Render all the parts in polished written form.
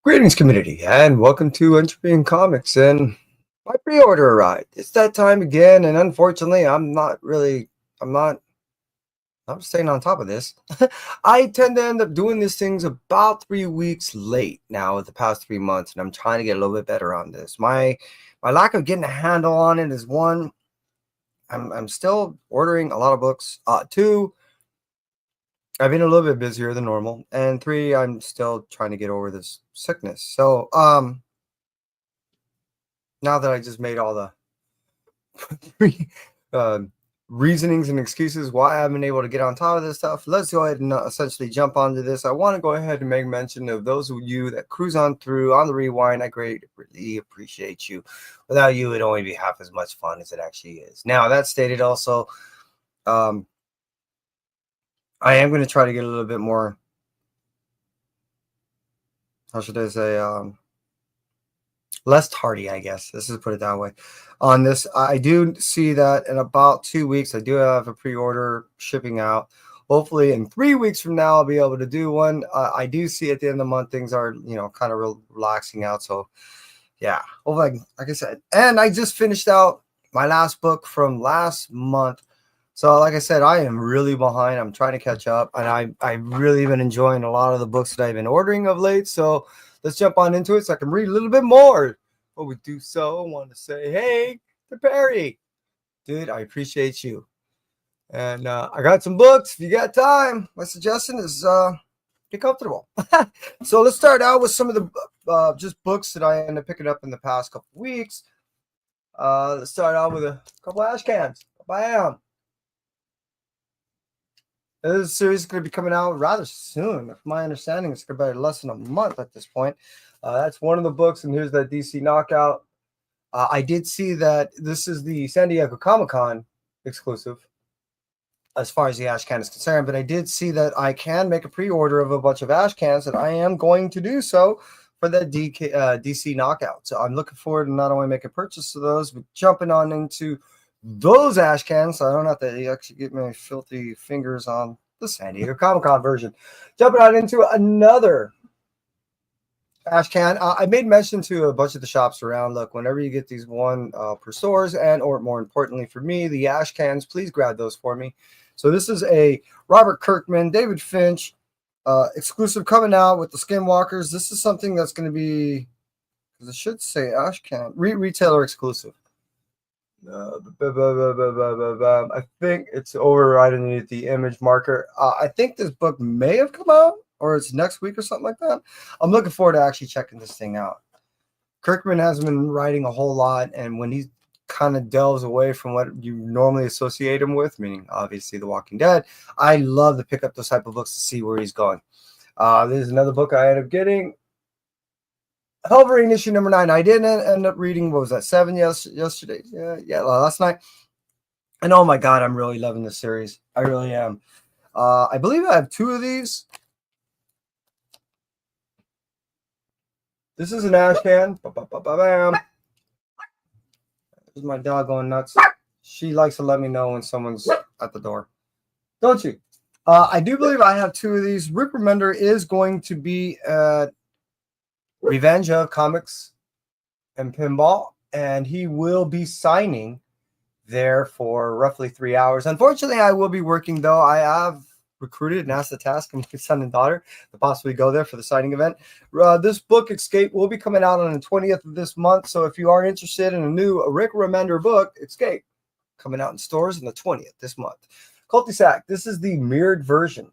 Greetings, community, and welcome to Entropy in Comics. And my pre-order arrived. It's that time again, and unfortunately, I'm staying on top of this. I tend to end up doing these things about 3 weeks late now, the past 3 months, and I'm trying to get a little bit better on this. My lack of getting a handle on it is one. I'm still ordering a lot of books. Two, I've been a little bit busier than normal, and three, I'm still trying to get over this sickness. So, now that I just made all the uh, reasonings and excuses why I haven't been able to get on top of this stuff, let's go ahead and essentially jump onto this. I want to go ahead and make mention of those of you that cruise on through on the rewind. I greatly appreciate you. Without you, it'd only be half as much fun as it actually is. Now, that stated, also, I am going to try to get a little bit more, how should I say, less tardy, I guess. Let's just put it that way. On this, I do see that in about 2 weeks, I do have a pre-order shipping out. Hopefully, in 3 weeks from now, I'll be able to do one. I do see at the end of the month things are, kind of relaxing out. So, yeah. Hopefully, like I said, and I just finished out my last book from last month. So, like I said, I am really behind. I'm trying to catch up, and I've really been enjoying a lot of the books that I've been ordering of late. So, let's jump on into it so I can read a little bit more. But we do so, I want to say, hey, to Perry, dude, I appreciate you. And I got some books. If you got time, my suggestion is get comfortable. So let's start out with some of the just books that I ended up picking up in the past couple weeks. Let's start out with a couple ash cans. Bam. This series is going to be coming out rather soon. If my understanding, it's going to be less than a month at this point. That's one of the books, and here's that DC Knockout. I did see that this is the San Diego Comic-Con exclusive as far as the ash can is concerned, but I did see that I can make a pre-order of a bunch of ash cans, and I am going to do so for the DC Knockout. So I'm looking forward to not only making purchase of those, but jumping on into those ash cans, so I don't have to actually get my filthy fingers on the San Diego Comic-Con version. Jumping on into another ash can. I made mention to a bunch of the shops around. Look, whenever you get these one per stores, and or more importantly for me, the ash cans, please grab those for me. So this is a Robert Kirkman, David Finch exclusive coming out with the Skinwalkers. This is something that's going to be, because it should say ash can, retailer exclusive. I think it's over right underneath the image marker. I think this book may have come out, or it's next week or something like that. I'm looking forward to actually checking this thing out. Kirkman hasn't been writing a whole lot, and when he kind of delves away from what you normally associate him with, meaning obviously The Walking Dead, I love to pick up those type of books to see where he's going. There's another book I ended up getting. Wolverine issue number 9. I didn't end up reading, what was that, 7 yesterday? Yeah, last night. And oh my God, I'm really loving this series. I really am. I believe I have 2 of these. This is an ash can. Bam. This is my dog going nuts. She likes to let me know when someone's at the door. Don't you? I do believe I have 2 of these. Rick Remender is going to be at Revenge of Comics and Pinball, and he will be signing there for roughly 3 hours. Unfortunately, I will be working, though. I have recruited and asked the task of my son and daughter to possibly go there for the signing event. This book, Escape, will be coming out on the 20th of this month, so if you are interested in a new Rick Remender book, Escape, coming out in stores on the 20th this month. Cul-de-sac, this is the mirrored version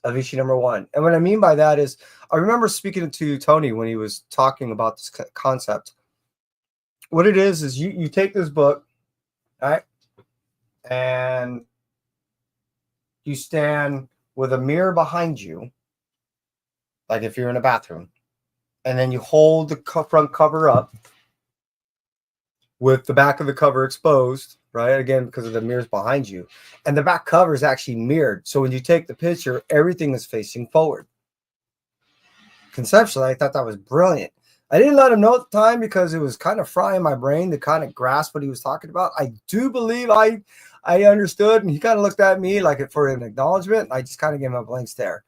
of issue number 1. And what I mean by that is, I remember speaking to Tony when he was talking about this concept. What it is you take this book, all right, and you stand with a mirror behind you, like if you're in a bathroom, and then you hold the front cover up with the back of the cover exposed, right? Again, because of the mirrors behind you. And the back cover is actually mirrored. So when you take the picture, everything is facing forward. Conceptually, I thought that was brilliant. I didn't let him know at the time because it was kind of frying my brain to kind of grasp what he was talking about. I do believe I understood, and he kind of looked at me like for an acknowledgement. I just kind of gave him a blank stare.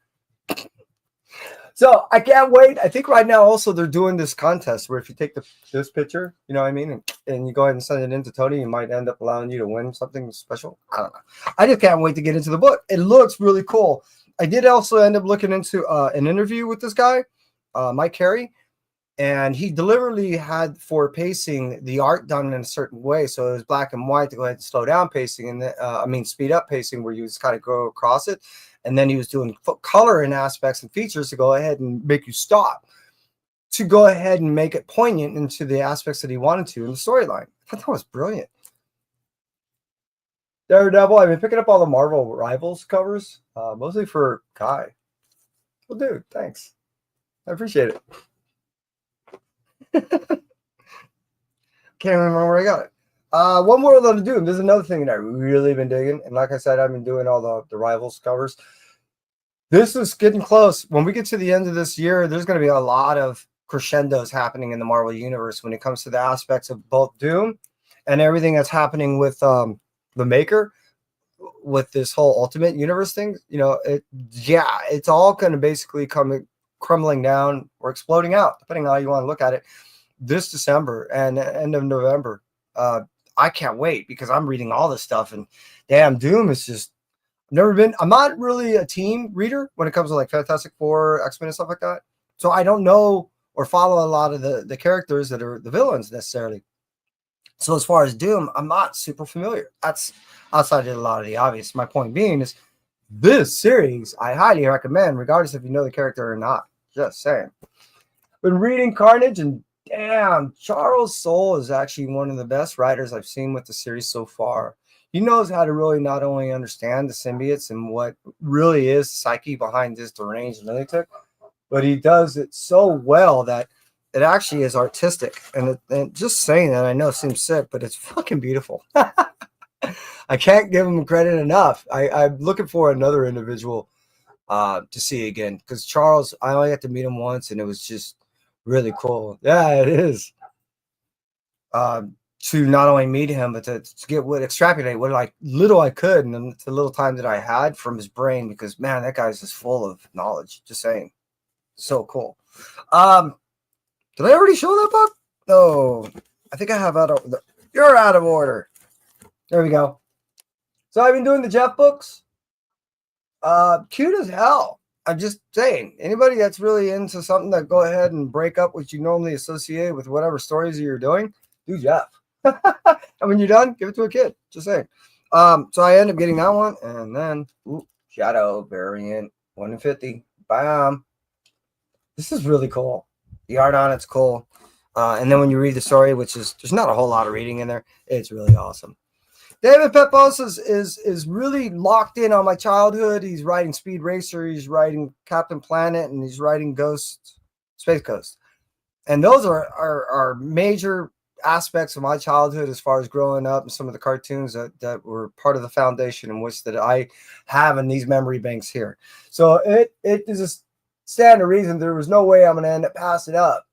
So I can't wait. I think right now also they're doing this contest where if you take this picture, you know what I mean, and you go ahead and send it in to Tony, you might end up allowing you to win something special. I don't know. I just can't wait to get into the book. It looks really cool. I did also end up looking into an interview with this guy, Mike Carey, and he deliberately had for pacing the art done in a certain way, so it was black and white to go ahead and slow down pacing, and speed up pacing where you just kind of go across it, and then he was doing color in aspects and features to go ahead and make you stop, to go ahead and make it poignant into the aspects that he wanted to in the storyline. I thought that was brilliant. Daredevil, I've been picking up all the Marvel Rivals covers, mostly for Kai. Well, dude, thanks. I appreciate it. Can't remember where I got it. One more to do. There's another thing that I've really been digging, and like I said, I've been doing all the Rivals covers. This is getting close. When we get to the end of this year, there's going to be a lot of crescendos happening in the Marvel Universe when it comes to the aspects of both Doom and everything that's happening with the Maker, with this whole Ultimate Universe thing. You know, it's all going to basically come crumbling down or exploding out, depending on how you want to look at it, this December and end of November. I can't wait because I'm reading all this stuff, and damn, Doom is just I'm not really a team reader when it comes to like Fantastic Four, X-Men and stuff like that. So I don't know or follow a lot of the characters that are the villains necessarily. So as far as Doom, I'm not super familiar. That's outside of a lot of the obvious. My point being is this series I highly recommend, regardless if you know the character or not. Just saying. Been reading Carnage, and damn, Charles Soule is actually one of the best writers I've seen with the series so far. He knows how to really not only understand the symbiotes and what really is the psyche behind this deranged lunatic, but he does it so well that it actually is artistic. And just saying that, I know it seems sick, but it's fucking beautiful. I can't give him credit enough. I'm looking for another individual to see again, because Charles, I only got to meet him once, and it was just really cool. Yeah, it is. To not only meet him, but to extrapolate what like little I could, and the little time that I had from his brain, because man, that guy's just full of knowledge. Just saying, so cool. Did I already show that book? No, I think I have you're out of order. There we go. So I've been doing the Jeff books. Cute as hell. I'm just saying, anybody that's really into something, that go ahead and break up what you normally associate with whatever stories you're doing, do Jeff. And when you're done, give it to a kid. Just saying. So I end up getting that one, and then Shadow variant 150. Bam. This is really cool. The art on it's cool. And then when you read the story, which is there's not a whole lot of reading in there, it's really awesome. David Pepos is really locked in on my childhood. He's writing Speed Racer, he's writing Captain Planet, and he's writing Space Ghost. And those are major aspects of my childhood as far as growing up, and some of the cartoons that were part of the foundation in which that I have in these memory banks here. So it is a standard reason there was no way I'm going to end up passing up.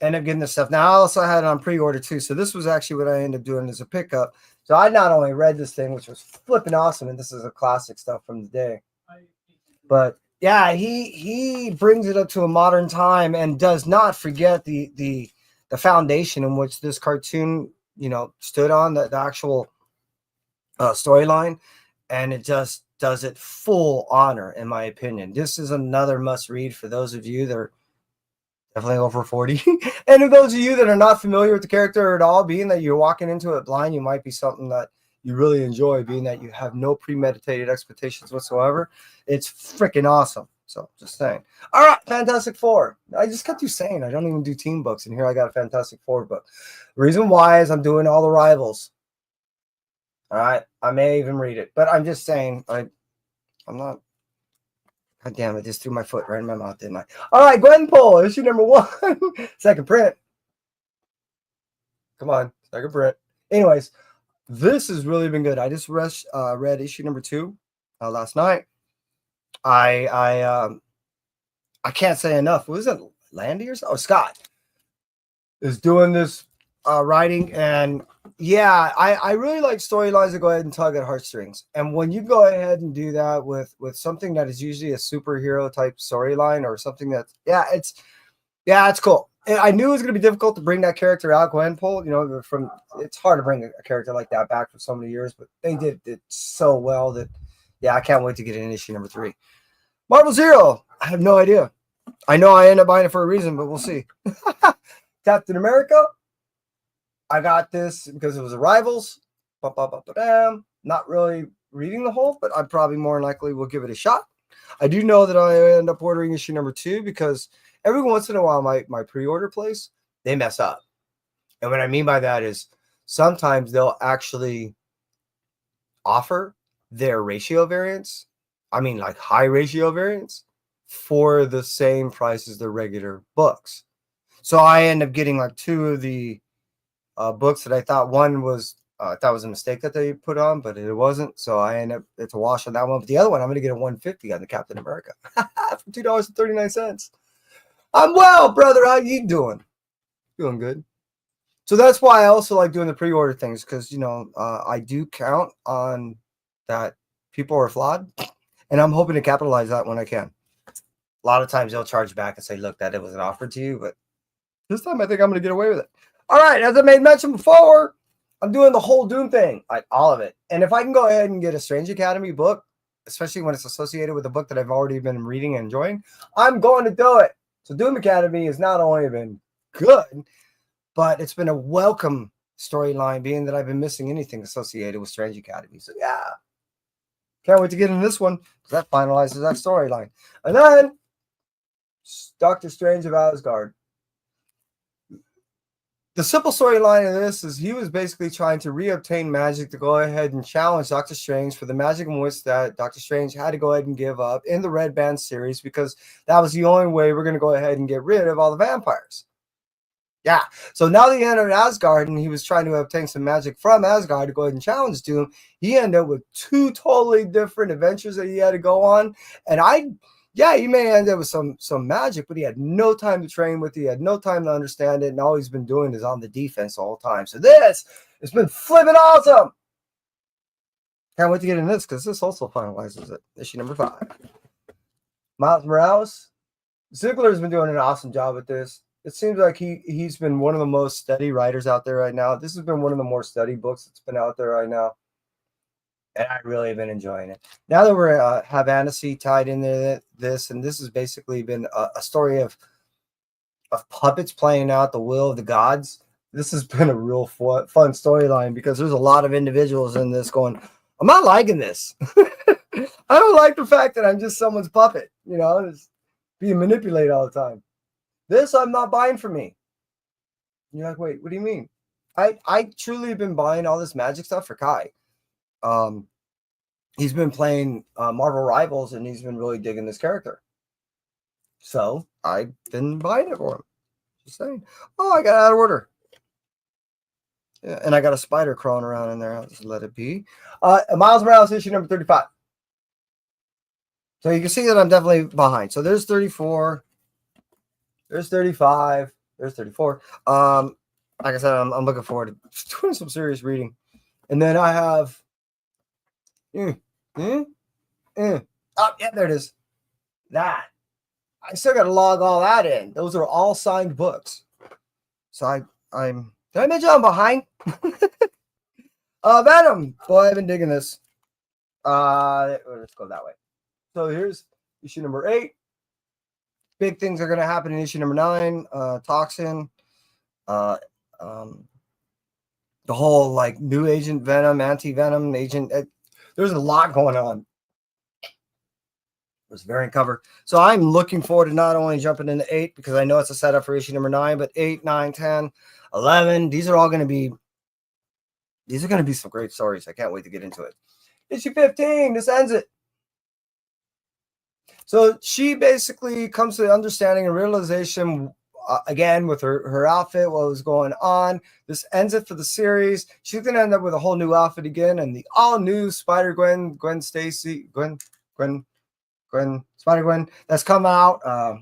End up getting this stuff. Now I also had it on pre-order too, so this was actually what I ended up doing as a pickup. So I not only read this thing, which was flipping awesome, and this is a classic stuff from the day, but yeah, he brings it up to a modern time and does not forget the foundation in which this cartoon, you know, stood on, the actual storyline, and it just does it full honor, in my opinion. This is another must read for those of you that are definitely over 40. And for those of you that are not familiar with the character at all, being that you're walking into it blind, you might be something that you really enjoy, being that you have no premeditated expectations whatsoever. It's freaking awesome. So just saying. All right, Fantastic Four. I just got through saying I don't even do team books, and here I got a Fantastic Four book. The reason why is I'm doing all the Rivals. All right, I may even read it, but I'm just saying I'm not. God damn it, just threw my foot right in my mouth, didn't I? All right, Gwenpool, issue number 1. Second print. Come on, second print. Anyways, this has really been good. I just read issue number 2 last night. I can't say enough. Was it Landy or so? Oh, Scott is doing this writing, and yeah, I really like storylines that go ahead and tug at heartstrings. And when you go ahead and do that with something that is usually a superhero type storyline or something that's it's cool. And I knew it was going to be difficult to bring that character out, Gwenpool. It's hard to bring a character like that back for so many years, but they did it so well that I can't wait to get in issue number 3. Marvel Zero. I have no idea. I know I end up buying it for a reason, but we'll see. Captain America. I got this because it was Arrivals. Not really reading the whole, but I probably more than likely will give it a shot. I do know that I end up ordering issue number 2 because every once in a while my pre-order place, they mess up. And what I mean by that is sometimes they'll actually offer their ratio variants. I mean, like high ratio variants for the same price as their regular books. So I end up getting like 2 of the books that I thought one was that was a mistake that they put on, but it wasn't. So I end up it's a wash on that one. But the other one, I'm going to get a 150 on the Captain America for $2.39. I'm well, brother. How you doing? Doing good. So that's why I also like doing the pre-order things because I do count on that people are flawed, and I'm hoping to capitalize that when I can. A lot of times they'll charge back and say, "Look, that it wasn't offered to you," but this time I think I'm going to get away with it. All right, as I made mention before, I'm doing the whole Doom thing, like all of it. And if I can go ahead and get a Strange Academy book, especially when it's associated with a book that I've already been reading and enjoying, I'm going to do it. So Doom Academy has not only been good, but it's been a welcome storyline, being that I've been missing anything associated with Strange Academy. So yeah, can't wait to get in this one because that finalizes that storyline. And then Doctor Strange of Asgard. The simple storyline of this is he was basically trying to reobtain magic to go ahead and challenge Doctor Strange for the magic in which that Doctor Strange had to go ahead and give up in the Red Band series because that was the only way we're going to go ahead and get rid of all the vampires. Yeah. So now that he entered Asgard and he was trying to obtain some magic from Asgard to go ahead and challenge Doom, he ended up with 2 totally different adventures that he had to go on. And he may end up with some magic, but he had no time to train with it. He had no time to understand it, and all he's been doing is on the defense the whole time. So this has been flipping awesome. Can't wait to get in this because this also finalizes it. Issue number 5. Miles Morales. Ziegler's been doing an awesome job with this. It seems like he's been one of the most steady writers out there right now. This has been one of the more steady books that's been out there right now. And I really have been enjoying it. Now that we're have fantasy tied in this has basically been a story of puppets playing out the will of the gods. This has been a real fun storyline because there's a lot of individuals in this going, I'm not liking this. I don't like the fact that I'm just someone's puppet, just being manipulated all the time. This I'm not buying for me. And you're like, wait, what do you mean? I truly have been buying all this magic stuff for Kai. He's been playing Marvel Rivals, and he's been really digging this character. So I've been buying it for him. Just saying. Oh, I got out of order. Yeah, and I got a spider crawling around in there. I'll just let it be. Miles Morales issue number 35. So you can see that I'm definitely behind. So there's 34. There's 35. There's 34. Like I said, I'm looking forward to doing some serious reading. And then I have Oh, yeah, there it is. That. I still got to log all that in. Those are all signed books. So I'm. Did I mention I'm behind? Venom. Boy, I've been digging this. Let's go that way. So here's issue number 8. Big things are going to happen in issue number 9. Toxin. The whole like new Agent Venom, anti-Venom agent. There's a lot going on. There's a variant cover. So I'm looking forward to not only jumping into 8 because I know it's a setup for issue number 9, but 8, 9, 10, 11. These are going to be some great stories. I can't wait to get into it. Issue 15. This ends it. So she basically comes to the understanding and realization again with her outfit, what was going on. This ends it for the series. She's going to end up with a whole new outfit again, and the all-new Spider-Gwen, Spider-Gwen that's come out, I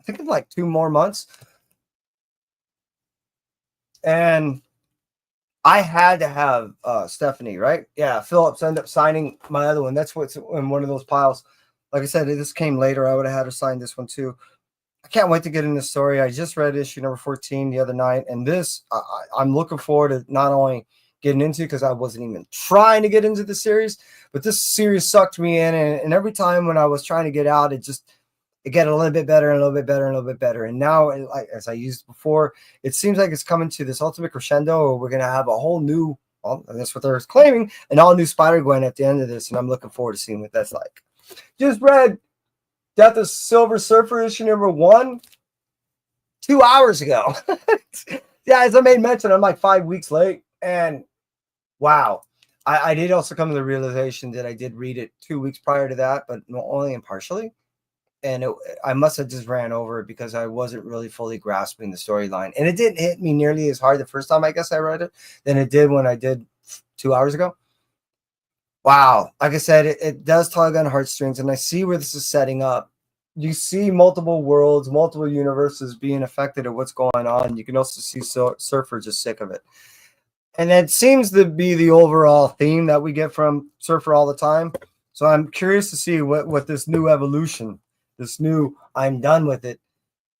think in like 2 more months. And I had to have Stephanie, right? Yeah, Phillips ended up signing my other one. That's what's in one of those piles. Like I said, this came later. I would have had her sign this one too. I can't wait to get in the story. I just read issue number 14 the other night, and this I'm looking forward to not only getting into, because I wasn't even trying to get into the series, but this series sucked me in, and every time when I was trying to get out, it got a little bit better and a little bit better and a little bit better. And now, as I used before, it seems like it's coming to this ultimate crescendo, or we're going to have a whole new, well, that's what they're claiming, an all new Spider-Gwen at the end of this, and I'm looking forward to seeing what that's like. Just read Death of Silver Surfer issue number 1 2 hours ago. Yeah, as I made mention, I'm like 5 weeks late, and wow. I did also come to the realization that I did read it 2 weeks prior to that, but only impartially. And I must have just ran over it because I wasn't really fully grasping the storyline. And it didn't hit me nearly as hard the first time I guess I read it than it did when I did 2 hours ago. Wow. Like I said, it does tug on heartstrings, and I see where this is setting up. You see multiple worlds, multiple universes being affected at what's going on. You can also see Surfer just sick of it. And that seems to be the overall theme that we get from Surfer all the time. So I'm curious to see what this new evolution, this new I'm done with it,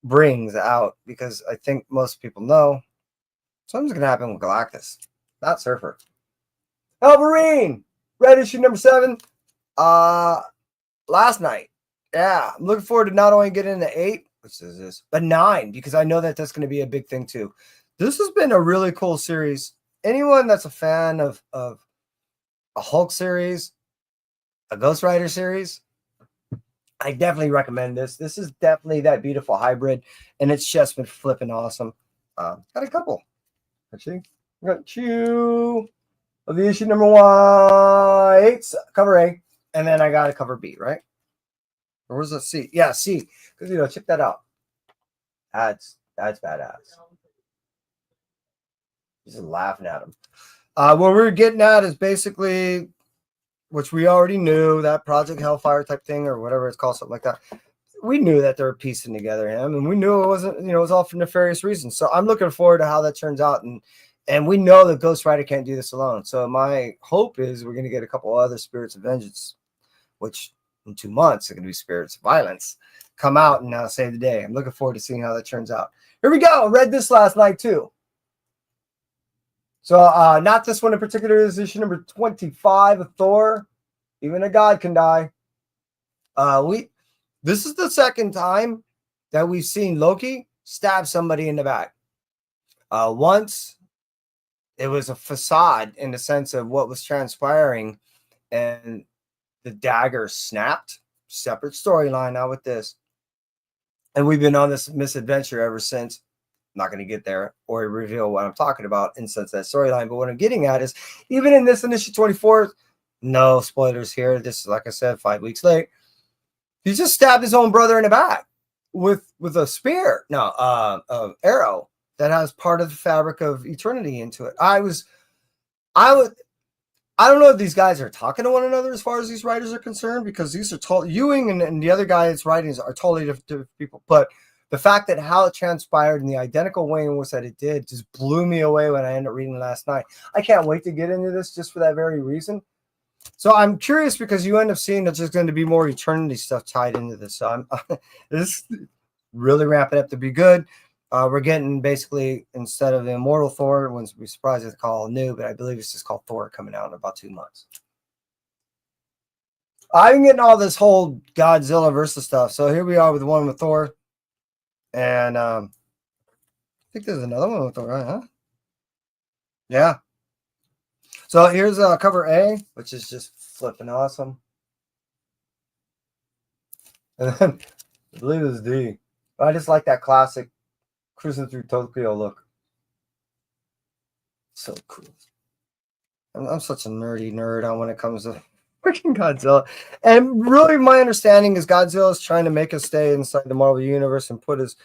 brings out, because I think most people know something's going to happen with Galactus, not Surfer. Wolverine, read issue number 7 last night. Yeah, I'm looking forward to not only getting into 8, which is this, but 9, because I know that that's going to be a big thing too. This has been a really cool series. Anyone that's a fan of a Hulk series, a Ghost Rider series, I definitely recommend this. This is definitely that beautiful hybrid, and it's just been flipping awesome. Got a couple, actually. Got 2 of the issue number 1, 8, cover A, and then I got a cover B, right? Or was it C? Yeah, C. Because, check that out. That's badass. Just laughing at him. What we're getting at is basically, which we already knew, that Project Hellfire type thing, or whatever it's called, something like that. We knew that they were piecing together him, and we knew it wasn't, it was all for nefarious reasons. So I'm looking forward to how that turns out, and we know that Ghost Rider can't do this alone. So my hope is we're going to get a couple other Spirits of Vengeance, which in 2 months are going to be Spirits of Violence, come out and now save the day. I'm looking forward to seeing how that turns out. Here we go. I read this last night too. So not this one in particular. This is issue number 25 of Thor. Even a god can die. This is the second time that we've seen Loki stab somebody in the back. Once it was a facade in the sense of what was transpiring, and the dagger snapped. Separate storyline now with this. And we've been on this misadventure ever since. I'm not going to get there or reveal what I'm talking about in sense that storyline. But what I'm getting at is, even in this issue 24, no spoilers here. This is, like I said, 5 weeks late. He just stabbed his own brother in the back with a spear. No, arrow that has part of the fabric of eternity into it. I don't know if these guys are talking to one another as far as these writers are concerned, because these are Ewing and the other guy that's writing are totally different people. But the fact that how it transpired in the identical way in which that it did just blew me away when I ended up reading last night. I can't wait to get into this just for that very reason. So I'm curious, because you end up seeing that there's going to be more eternity stuff tied into this. So this is really ramping up to be good. We're getting basically, instead of the Immortal Thor, wouldn't be surprised if they call it new, but I believe it's just called Thor, coming out in about 2 months. I've been getting all this whole Godzilla versus stuff. So here we are with the one with Thor. And I think there's another one with Thor, right? Huh? Yeah. So here's cover A, which is just flipping awesome. And then I believe it's D. I just like that classic cruising through Tokyo look. So cool. I'm such a nerdy nerd on when it comes to freaking Godzilla. And really, my understanding is Godzilla is trying to make us stay inside the Marvel Universe and put is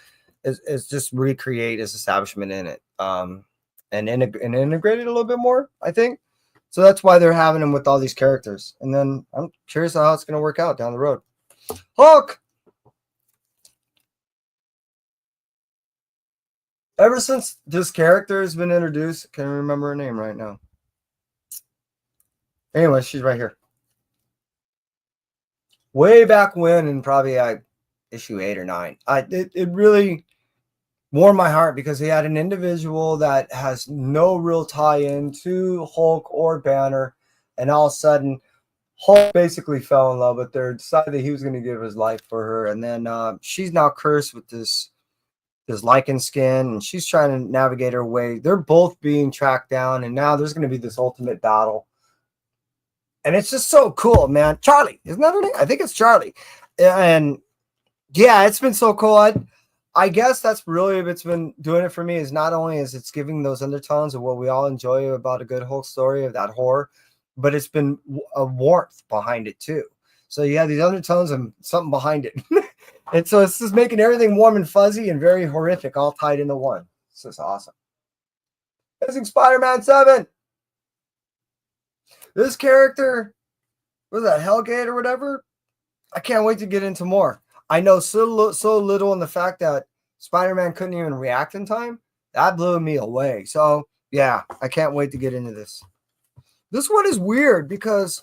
just recreate his establishment in it. And integrate it a little bit more, I think. So that's why they're having him with all these characters. And then I'm curious how it's going to work out down the road. Hulk! Ever since this character has been introduced, can't remember her name right now. Anyway, she's right here. Way back when, and probably issue 8 or 9, it really warmed my heart because he had an individual that has no real tie-in to Hulk or Banner, and all of a sudden Hulk basically fell in love with her, decided that he was going to give his life for her, and then she's now cursed with this lichen skin, and she's trying to navigate her way. They're both being tracked down, and now there's going to be this ultimate battle. And it's just so cool, man. Charlie, isn't that her name? I think it's Charlie. And yeah, it's been so cool. I guess that's really what's been doing it for me, is not only is it's giving those undertones of what we all enjoy about a good Hulk story, of that horror, but it's been a warmth behind it too. So you have these undertones and something behind it. And so it's just making everything warm and fuzzy and very horrific all tied into one. It's just awesome. Amazing Spider-Man 7. This character, was that Hellgate or whatever? I can't wait to get into more. I know so little in the fact that Spider-Man couldn't even react in time. That blew me away. So, yeah, I can't wait to get into this. This one is weird because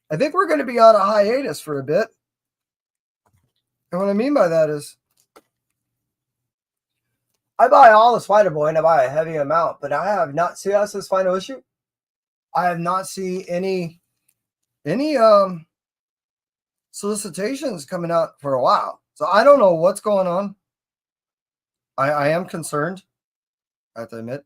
I think we're going to be on a hiatus for a bit. And what I mean by that is I buy all the Spider-Boy and I buy a heavy amount, but I have not seen this final issue. I have not seen any solicitations coming out for a while. So I don't know what's going on. I am concerned, I have to admit.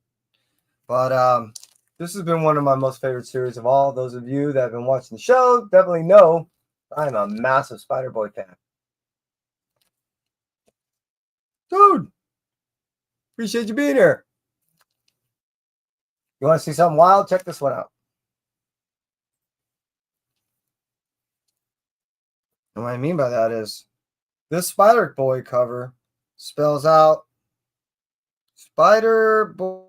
But this has been one of my most favorite series of all. Those of you that have been watching the show definitely know I'm a massive Spider-Boy fan. Dude, appreciate you being here. You want to see something wild? Check this one out. And what I mean by that is this Spider-Boy cover spells out Spider-Boy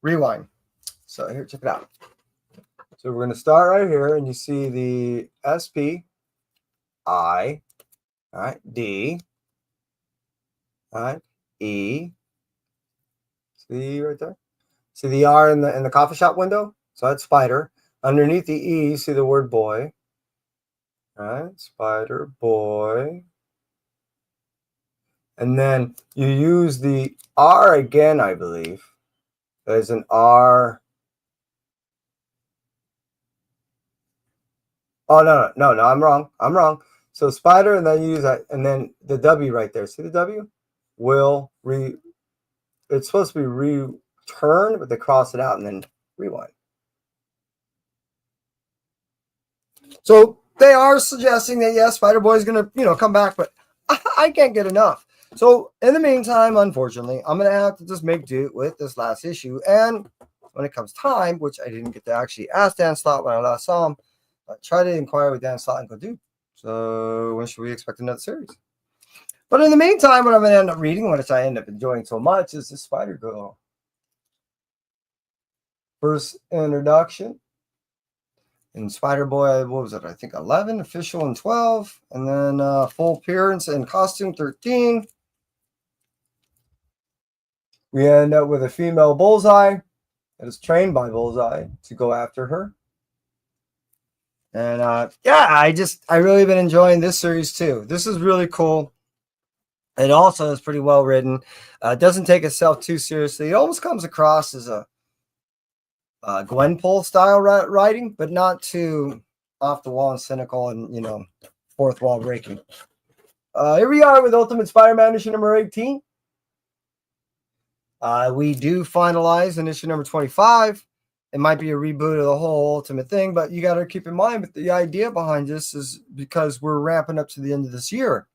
Rewind. So here, check it out. So we're going to start right here, and you see the SP, I, all right, D, all right, E. See right there? See the R in the coffee shop window? So that's Spider. Underneath the E, see the word boy. All right, Spider Boy. And then you use the R again, I believe. There's an R. Oh, no, I'm wrong. So Spider, and then you use that, and then the W right there. See the W? It's supposed to be return, but they cross it out and then rewind. So they are suggesting that, yes, Spider-Boy is going to, come back, but I can't get enough. So in the meantime, unfortunately, I'm going to have to just make do with this last issue. And when it comes time, which I didn't get to actually ask Dan Slott when I last saw him, I try to inquire with Dan Slott and go, dude, so when should we expect another series? But in the meantime, what I'm going to end up reading, which I end up enjoying so much, is the Spider-Girl. First introduction. In Spider-Boy, what was it? I think 11, official in 12, and then full appearance and costume 13. We end up with a female Bullseye that is trained by Bullseye to go after her. And yeah, I really been enjoying this series too. This is really cool. It also is pretty well written. It doesn't take itself too seriously. It almost comes across as a Gwenpool style writing, but not too off the wall and cynical and fourth wall breaking. Here we are with Ultimate Spider-Man issue number 18. We do finalize in issue number 25. It might be a reboot of the whole Ultimate thing, but you got to keep in mind that the idea behind this is because we're ramping up to the end of this year.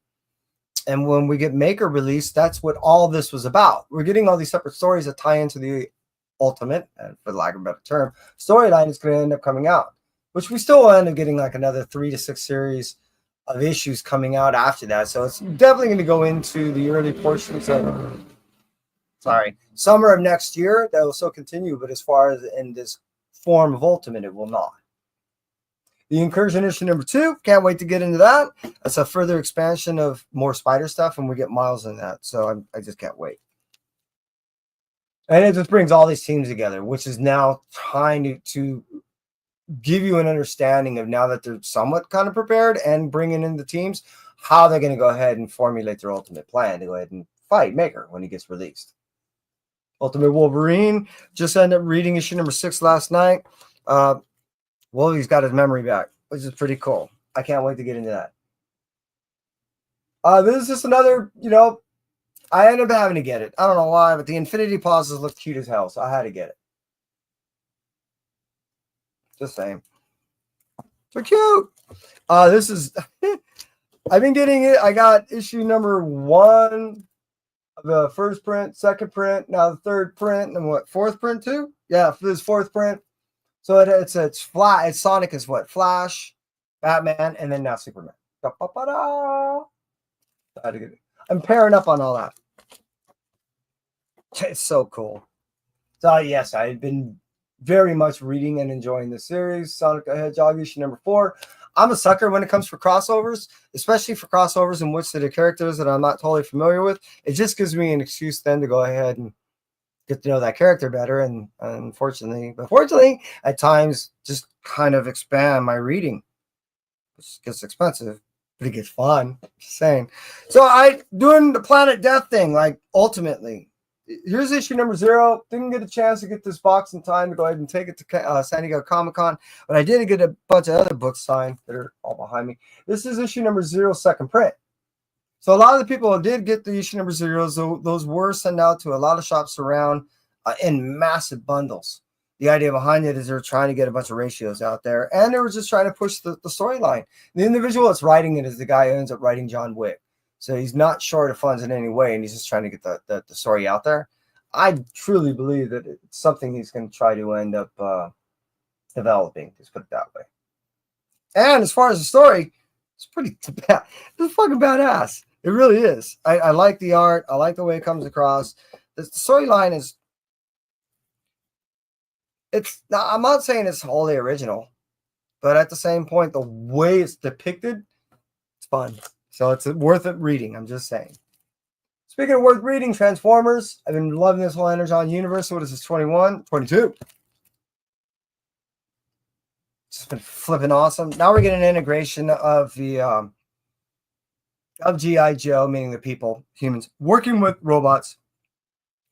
And when we get Maker released, that's what all this was about. We're getting all these separate stories that tie into the Ultimate, and for lack of a better term, storyline is going to end up coming out, which we still end up getting like another 3 to 6 series of issues coming out after that. So it's definitely going to go into the early portions of summer of next year. That will still continue, but as far as in this form of Ultimate, it will not. The Incursion issue number 2. Can't wait to get into that. That's a further expansion of more spider stuff, and we get Miles in that. So I just can't wait. And it just brings all these teams together, which is now trying to give you an understanding of, now that they're somewhat kind of prepared and bringing in the teams, how they're going to go ahead and formulate their ultimate plan to go ahead and fight Maker when he gets released. Ultimate Wolverine, just ended up reading issue number 6 last night. Well, he's got his memory back, which is pretty cool. I can't wait to get into that. This is just another, I ended up having to get it. I don't know why, but the Infinity Pauses look cute as hell, so I had to get it. Just saying. So cute. This is, I've been getting it. I got issue number 1, the first print, second print, now the third print, and what, 4th print too? Yeah, for this 4th print. So it's flat. It's Sonic is what? Flash, Batman, and then now Superman. I'm pairing up on all that. It's so cool. So yes, I've been very much reading and enjoying the series. Sonic the Hedgehog issue number 4. I'm a sucker when it comes for crossovers, especially for crossovers in which there are characters that I'm not totally familiar with. It just gives me an excuse then to go ahead and get to know that character better, and fortunately, at times just kind of expand my reading. It gets expensive, but it gets fun. Just saying. So I doing the Planet Death thing, like ultimately. Here's issue number 0. Didn't get a chance to get this box in time to go ahead and take it to San Diego Comic-Con, but I did get a bunch of other books signed that are all behind me. This is issue number 0, second print. So a lot of the people who did get the issue number 0s, those were sent out to a lot of shops around in massive bundles. The idea behind it is they're trying to get a bunch of ratios out there, and they were just trying to push the storyline. The individual that's writing it is the guy who ends up writing John Wick. So he's not short of funds in any way, and he's just trying to get the story out there. I truly believe that it's something he's going to try to end up developing, let's put it that way. And as far as the story, it's it's fucking badass. It really is. I like the art. I like the way it comes across. The storyline is, I'm not saying it's wholly original, but at the same point, the way it's depicted, it's fun. So it's worth it reading. I'm just saying. Speaking of worth reading, Transformers. I've been loving this whole Energon universe. What is this, 21? 22. It's just been flipping awesome. Now we're getting an integration of the of G.I. Joe, meaning the people, humans, working with robots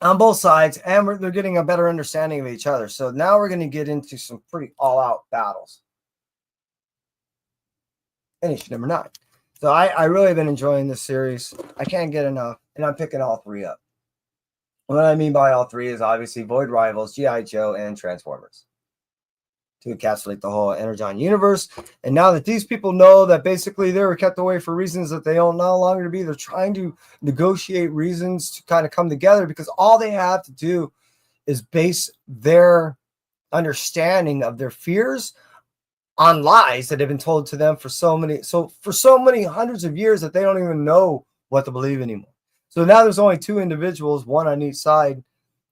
on both sides, and they're getting a better understanding of each other. So now we're going to get into some pretty all-out battles. And issue number 9. So I really have been enjoying this series. I can't get enough, and I'm picking all 3 up. What I mean by all 3 is obviously Void Rivals, G.I. Joe, and Transformers, to encapsulate the whole Energon universe. And now that these people know that basically they were kept away for reasons that they don't no longer be, they're trying to negotiate reasons to kind of come together, because all they have to do is base their understanding of their fears on lies that have been told to them for so many hundreds of years that they don't even know what to believe anymore. So now there's only 2 individuals, one on each side,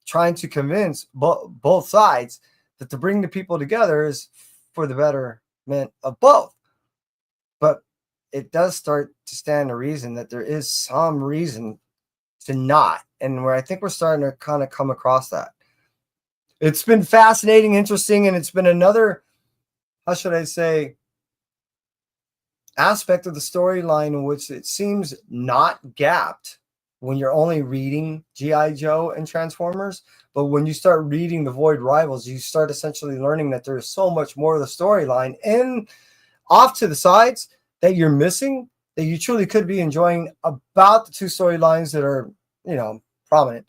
trying to convince both sides that to bring the people together is for the betterment of both. But it does start to stand to reason that there is some reason to not, and where I think we're starting to kind of come across that. It's been fascinating, interesting, and it's been another, how should I say, aspect of the storyline in which it seems not gapped when you're only reading G.I. Joe and Transformers. But when you start reading the Void Rivals, you start essentially learning that there's so much more of the storyline and off to the sides that you're missing, that you truly could be enjoying about the 2 storylines that are, prominent.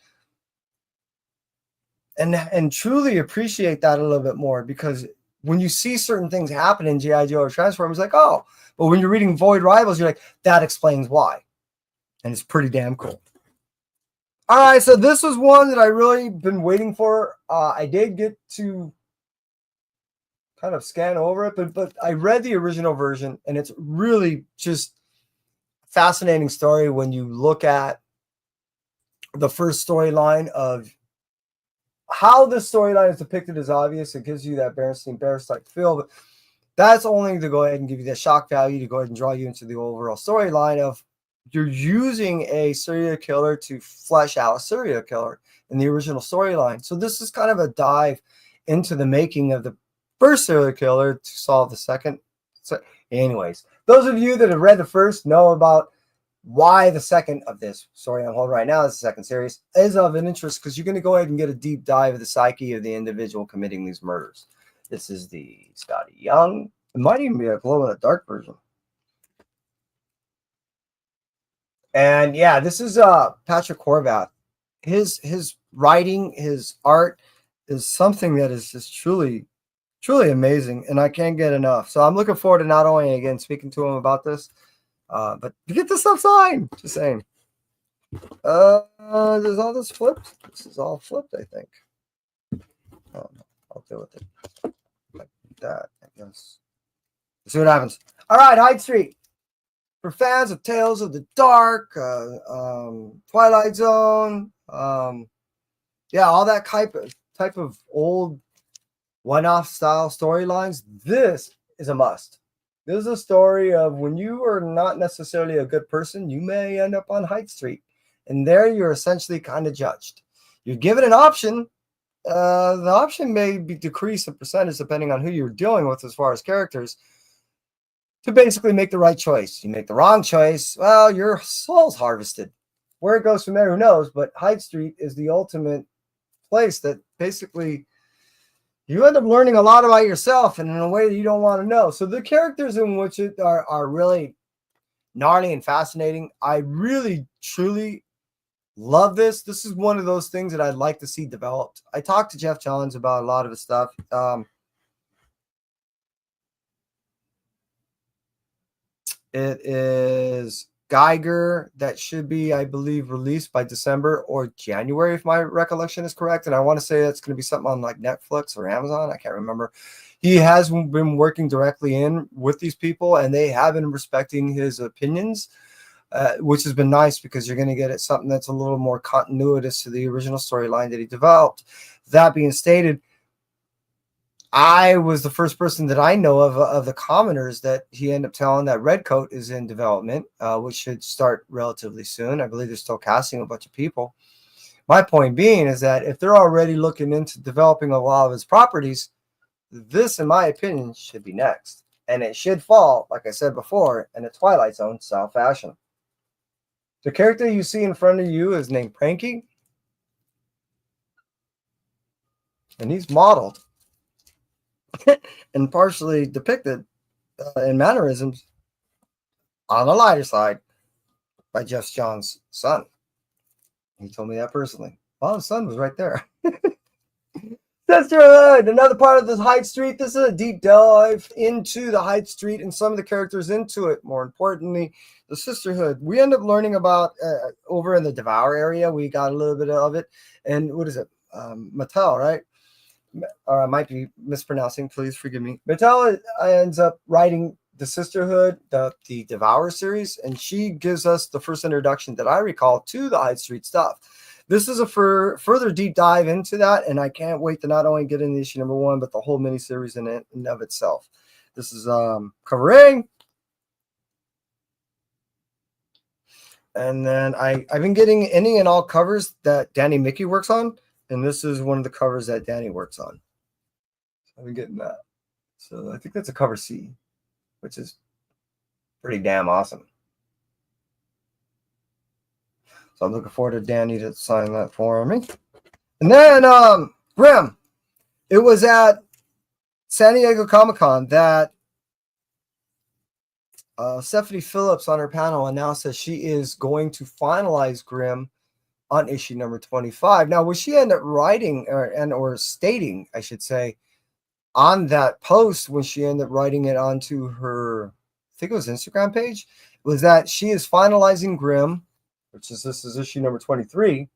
And truly appreciate that a little bit more, because when you see certain things happen in G.I. Joe or Transformers, like, oh, but when you're reading Void Rivals, you're like, that explains why. And it's pretty damn cool. All right, so this was one that I really been waiting for. I did get to kind of scan over it, but I read the original version, and it's really just a fascinating story when you look at the first storyline of how this storyline is depicted is obvious. It gives you that Berenstein Bears type feel, but That's only to go ahead and give you the shock value to go ahead and draw you into the overall storyline of you're using a serial killer to flesh out a serial killer in the original storyline. So this is kind of a dive into the making of the first serial killer to solve the second. So anyways, those of you that have read the first know about why the second of this story I'm holding right now is the second series is of an interest, because you're going to go ahead and get a deep dive of the psyche of the individual committing these murders. This is the Scotty Young. It might even be a glow in the dark version. And yeah, this is Patrick Horvath. His writing, his art is something that is just truly amazing, and I can't get enough. So I'm looking forward to not only again speaking to him about this, but to get this stuff signed. Just saying. There's all this flipped. This is all flipped, I think. Oh, no, I'll deal with it like that, I guess. Let's see what happens. All right, Hyde Street. For fans of Tales of the Dark, Twilight Zone, yeah, all that type of old one-off style storylines, this is a must. This is a story of when you are not necessarily a good person, you may end up on Hyde Street. And there you're essentially kind of judged. You're given an option. The option may be decreased in percentage depending on who you're dealing with as far as characters, to basically make the right choice. You make the wrong choice, well, your soul's harvested. Where it goes from there, who knows? But Hyde Street is the ultimate place that basically you end up learning a lot about yourself and in a way that you don't want to know. So the characters in which it are really gnarly and fascinating. I really, truly love this. This is one of those things that I'd like to see developed. I talked to Jeff Johns about a lot of his stuff. It is Geiger that should be, I believe, released by December or January, if my recollection is correct. And I want to say that's going to be something on like Netflix or Amazon. I can't remember. He has been working directly in with these people, and they have been respecting his opinions, which has been nice, because you're going to get something that's a little more continuous to the original storyline that he developed. That being stated, I was the first person that I know of the commoners that he ended up telling that Redcoat is in development, which should start relatively soon. I believe they're still casting a bunch of people. My point being is that if they're already looking into developing a lot of his properties, this, in my opinion, should be next. And it should fall, like I said before, in a Twilight Zone style fashion. The character you see in front of you is named Pranky. And he's modeled and partially depicted in mannerisms on the lighter side by Jeff Johns' son. He told me that personally. Well, his son was right there. Sisterhood, another part of this Hyde Street. This is a deep dive into the Hyde Street and some of the characters into it. More importantly, the Sisterhood. We end up learning about over in the Devour area. We got a little bit of it. And what is it? Mattel, right? I might be mispronouncing. Please forgive me. Mattel ends up writing the Sisterhood, the Devour series, and she gives us the first introduction that I recall to the Hyde Street stuff. This is a further deep dive into that, and I can't wait to not only get into issue number 1, but the whole miniseries in and of itself. This is covering. And then I've been getting any and all covers that Danny Mickey works on, and this is one of the covers that Danny works on. So I've been getting that. So I think that's a cover C, which is pretty damn awesome. So I'm looking forward to Danny to sign that for me. And then Grimm. It was at San Diego Comic-Con that Stephanie Phillips on her panel announced that she is going to finalize Grimm on issue number 25. Now, what she ended up writing or stating, I should say, on that post when she ended up writing it onto her, I think it was Instagram page, was that she is finalizing Grimm, this is issue number 23,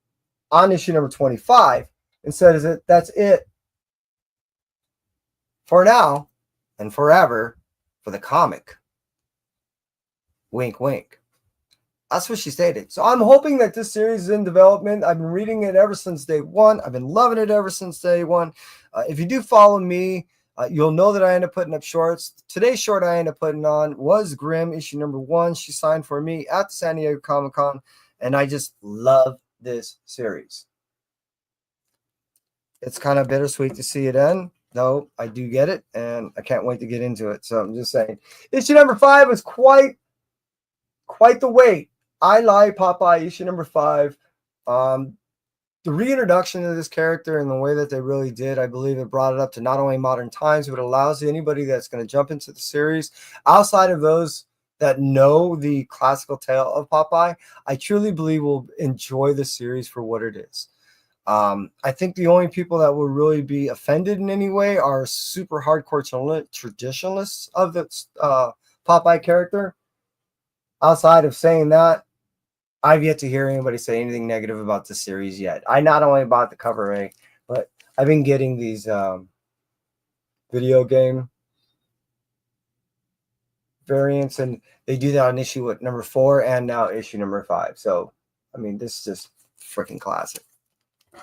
on issue number 25, and says that that's it for now and forever for the comic. Wink, wink. That's what she stated. So I'm hoping that this series is in development. I've been reading it ever since day one. I've been loving it ever since day one. If you do follow me You'll know that I end up putting up shorts. Today's short I end up putting on was Grimm, issue number 1. She signed for me at the San Diego Comic-Con, and I just love this series. It's kind of bittersweet to see it end, though I do get it, and I can't wait to get into it. So I'm just saying. Issue number 5 was quite the wait. I Lie, Popeye, issue number 5. The reintroduction of this character and the way that they really did, I believe it brought it up to not only modern times, but allows anybody that's going to jump into the series outside of those that know the classical tale of Popeye, I truly believe will enjoy the series for what it is. I think the only people that will really be offended in any way are super hardcore traditionalists of the Popeye character. Outside of saying that, I've yet to hear anybody say anything negative about the series yet. I not only bought the cover A, but I've been getting these video game variants, and they do that on issue number 4 and now issue number 5. So, I mean, this is just freaking classic.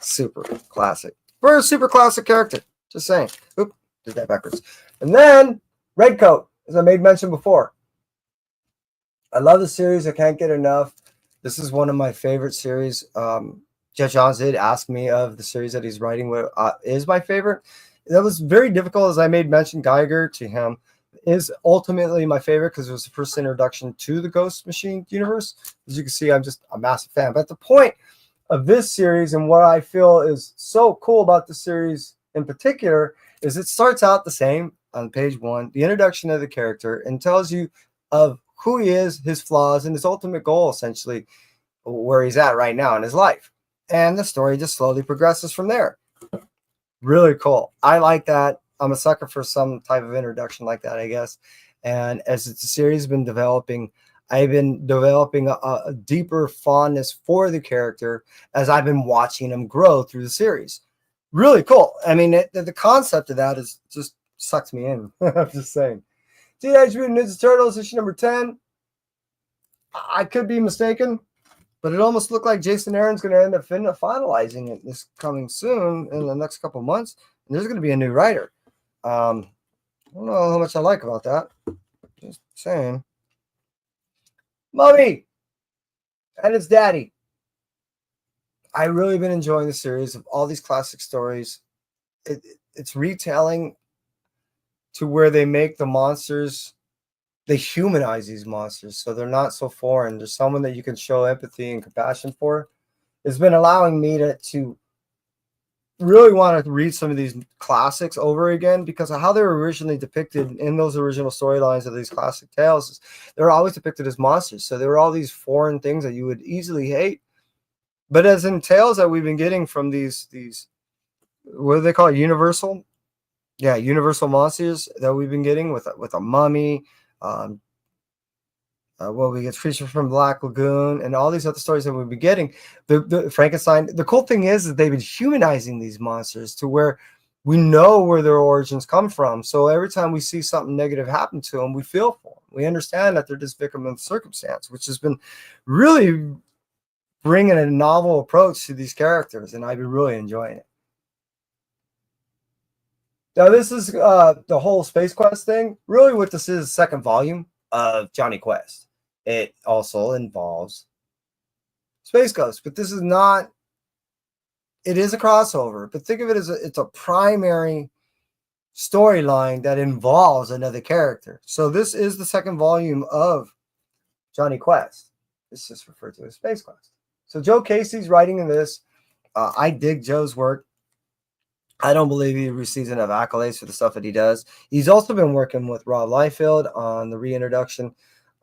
Super classic. For a super classic character. Just saying. Oop, did that backwards. And then, Redcoat, as I made mention before. I love the series. I can't get enough. This is one of my favorite series. Jeff Johns did ask me of the series that he's writing what is my favorite. That was very difficult, as I made mention. Geiger to him is ultimately my favorite because it was the first introduction to the Ghost Machine universe. As you can see, I'm just a massive fan. But the point of this series and what I feel is so cool about the series in particular is it starts out the same on page 1, the introduction of the character, and tells you of who he is, his flaws, and his ultimate goal, essentially, where he's at right now in his life. And the story just slowly progresses from there. Really cool. I like that. I'm a sucker for some type of introduction like that, I guess. And as the series has been developing, I've been developing a deeper fondness for the character as I've been watching him grow through the series. Really cool. I mean, the concept of that is just sucks me in. I'm just saying. Teenage Mutant Ninja Turtles, issue number 10. I could be mistaken, but it almost looked like Jason Aaron's going to end up finalizing it this coming soon in the next couple months. And there's going to be a new writer. I don't know how much I like about that. Just saying. Mummy and its daddy. I've really been enjoying the series of all these classic stories. It's retelling to where they make the monsters, they humanize these monsters so they're not so foreign. There's someone that you can show empathy and compassion for. It's been allowing me to really want to read some of these classics over again because of how they were originally depicted in those original storylines of these classic tales. They were always depicted as monsters. So there were all these foreign things that you would easily hate. But as in tales that we've been getting from these what do they call it? Universal? Yeah, universal monsters that we've been getting with a mummy, we get Creature from Black Lagoon, and all these other stories that we've been getting. The Frankenstein. The cool thing is that they've been humanizing these monsters to where we know where their origins come from. So every time we see something negative happen to them, we feel for them. We understand that they're just victim of circumstance, which has been really bringing a novel approach to these characters, and I've been really enjoying it. Now, this is the whole Space Quest thing. Really, what this is, second volume of Johnny Quest. It also involves Space Ghost, but this is not. It is a crossover, but think of it as it's a primary storyline that involves another character. So this is the second volume of Johnny Quest. It's just referred to as Space Quest. So Joe Casey's writing in this. I dig Joe's work. I don't believe he receives enough accolades for the stuff that he does. He's also been working with Rob Liefeld on the reintroduction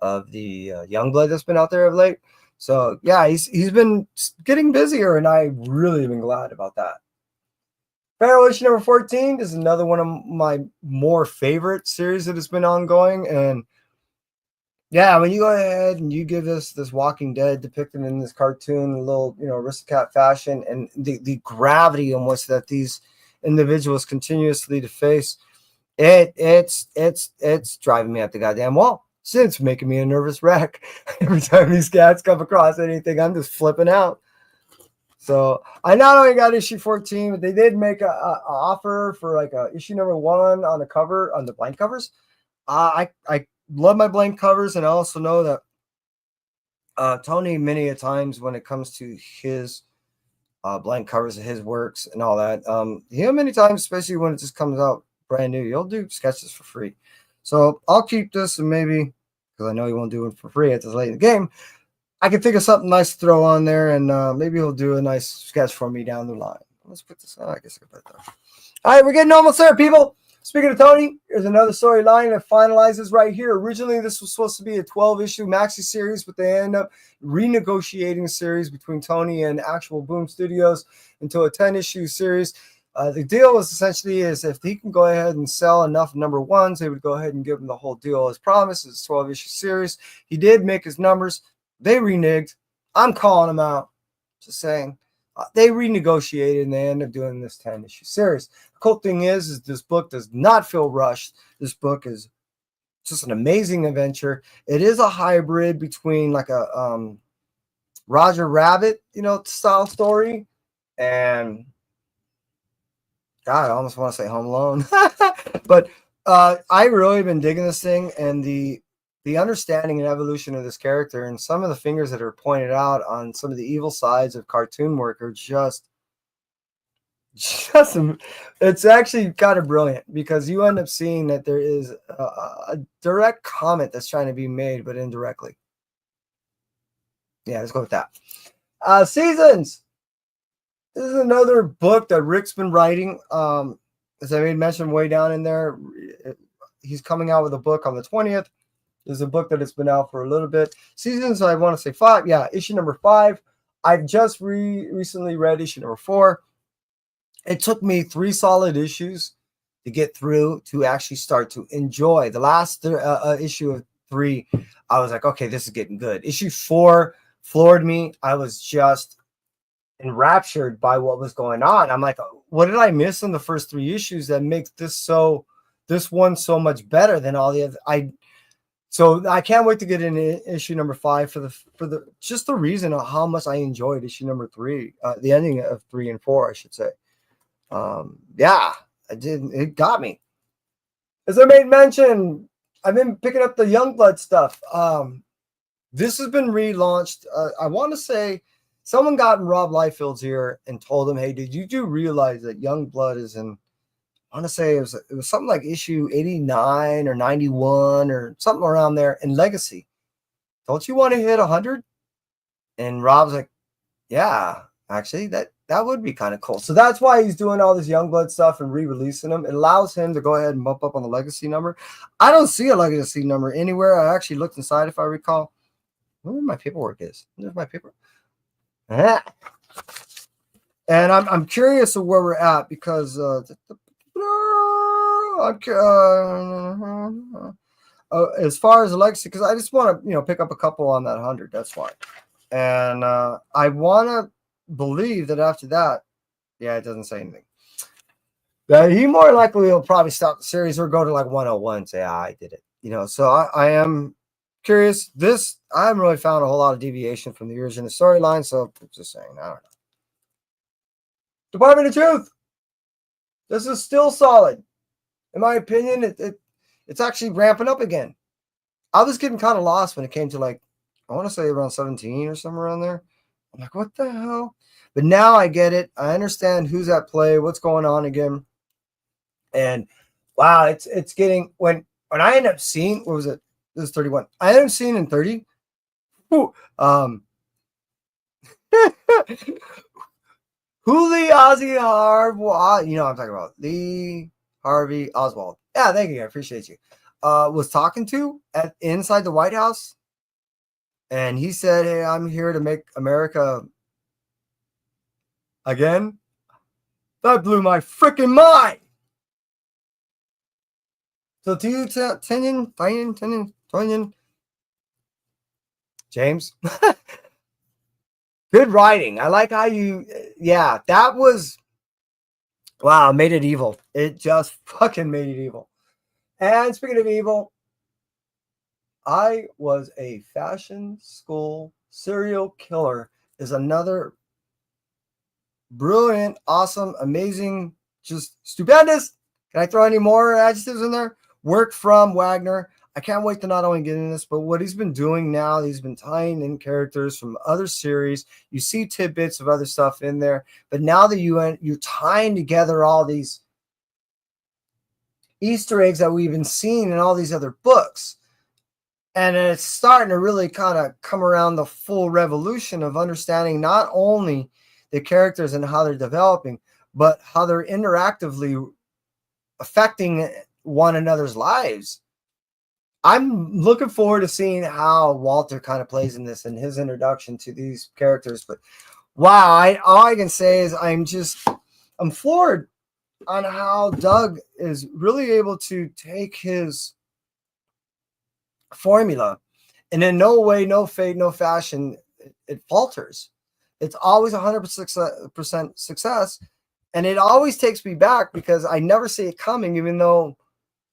of the Youngblood that's been out there of late. So, yeah, he's been getting busier, and I really have been glad about that. Pharaoh issue number 14 is another one of my more favorite series that has been ongoing. And, yeah, when you go ahead and you give us this Walking Dead depicted in this cartoon, a little, Aristocat fashion, and the gravity in which that these individuals continuously to face, it's driving me up the goddamn wall. It's making me a nervous wreck. Every time these cats come across anything, I'm just flipping out. So I not only got issue 14, but they did make a offer for like a issue number 1 on the cover, on the blank covers. I love my blank covers, and I also know that Tony, many a times when it comes to his blank covers of his works and all that, many times, especially when it just comes out brand new, he'll do sketches for free. So I'll keep this, and maybe, because I know he won't do it for free at this late in the game, I can think of something nice to throw on there, and maybe he'll do a nice sketch for me down the line. Let's put this on. I guess I can put it there. All right, we're getting almost there, people. Speaking of Tony, here's another storyline that finalizes right here. Originally, this was supposed to be a 12-issue maxi series, but they end up renegotiating a series between Tony and Actual Boom Studios into a 10-issue series. The deal was essentially is if he can go ahead and sell enough number 1s, they would go ahead and give him the whole deal as promised. It's a 12-issue series. He did make his numbers. They reneged. I'm calling them out. Just saying. They renegotiated, and they end up doing this 10-issue series. The cool thing is this book does not feel rushed. This book is just an amazing adventure. It is a hybrid between like a Roger Rabbit, style story, and God, I almost want to say Home Alone. But I really been digging this thing, and the understanding and evolution of this character, and some of the fingers that are pointed out on some of the evil sides of cartoon work are just it's actually kind of brilliant, because you end up seeing that there is a direct comment that's trying to be made, but indirectly. Yeah, let's go with that. Seasons. This is another book that Rick's been writing. As I made mention way down in there, he's coming out with a book on the 20th. There's a book that has been out for a little bit. Seasons, I want to say 5. Yeah, issue number 5. I've just recently read issue number 4. It took me 3 solid issues to get through to actually start to enjoy. The last issue of 3, I was like, okay, this is getting good. Issue 4 floored me. I was just enraptured by what was going on. I'm like, what did I miss in the first 3 issues that makes this one so much better than all the other? So I can't wait to get into issue number 5 for the just the reason of how much I enjoyed issue number 3, the ending of 3 and 4, I should say. Yeah, I did. It got me. As I made mention, I've been picking up the Youngblood stuff. This has been relaunched. I want to say someone got in Rob Liefeld's ear and told him, "Hey, did you realize that Youngblood is in?" I want to say it was something like issue 89 or 91 or something around there in Legacy. Don't you want to hit 100? And Rob's like, yeah, actually, that would be kind of cool. So that's why he's doing all this Youngblood stuff and re-releasing them. It allows him to go ahead and bump up on the Legacy number. I don't see a Legacy number anywhere. I actually looked inside, if I recall. Where my paperwork is. There's my paper. And I'm curious of where we're at, because as far as the Legacy, because I just want to pick up a couple on that 100. That's fine. And I want to believe that after that, yeah, it doesn't say anything, that he more likely will probably stop the series or go to like 101 and say, I did it. So I am curious. This, I haven't really found a whole lot of deviation from the original storyline, so I'm just saying, I don't know. Department of Truth. This is still solid. In my opinion, it's actually ramping up again. I was getting kind of lost when it came to, like, I want to say around 17 or somewhere around there. I'm like, what the hell? But now I get it. I understand who's at play, what's going on again. And wow, it's getting, when I end up seeing, what was it? This is 31. I end up seeing in 30. Who Lee Ozzy Harvey, I'm talking about Lee Harvey Oswald. Yeah, thank you. I appreciate you. Was talking to inside the White House. And he said, hey, I'm here to make America again. That blew my freaking mind. So to you, Tinian, James, good writing. I like how that was, wow, made it evil. It just fucking made it evil. And speaking of evil, I was a fashion school serial killer is another brilliant, awesome, amazing, just stupendous. Can I throw any more adjectives in there? Work from Wagner. I can't wait to not only get in this, but what he's been doing now, he's been tying in characters from other series. You see tidbits of other stuff in there, but now that you're tying together all these Easter eggs that we've been seeing in all these other books, and it's starting to really kind of come around the full revolution of understanding not only the characters and how they're developing, but how they're interactively affecting one another's lives. I'm looking forward to seeing how Walter kind of plays in this and his introduction to these characters. But wow, all I can say is I'm floored on how Doug is really able to take his formula and in no way, no fate, no fashion, it falters. It's always 100% success. And it always takes me back because I never see it coming, even though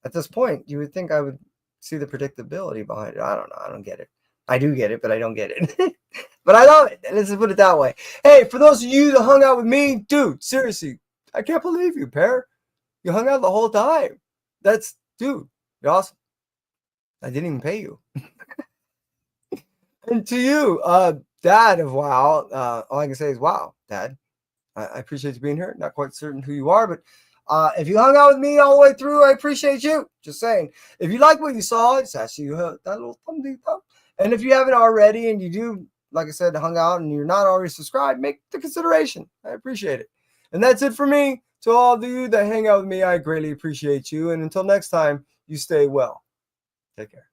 at this point you would think I would see the predictability behind it. I don't know. I don't get it. I do get it, but I don't get it. But I love it. Let's just put it that way. Hey, for those of you that hung out with me, dude, seriously, I can't believe you, Pear. You hung out the whole time. Dude, you're awesome. I didn't even pay you. And to you, Dad of WoW, all I can say is, wow, Dad. I appreciate you being here. Not quite certain who you are, but if you hung out with me all the way through, I appreciate you. Just saying. If you like what you saw, it's actually that little thumb. And if you haven't already and you do, like I said, hung out and you're not already subscribed, make the consideration. I appreciate it. And that's it for me. To all of you that hang out with me, I greatly appreciate you. And until next time, you stay well. Take care.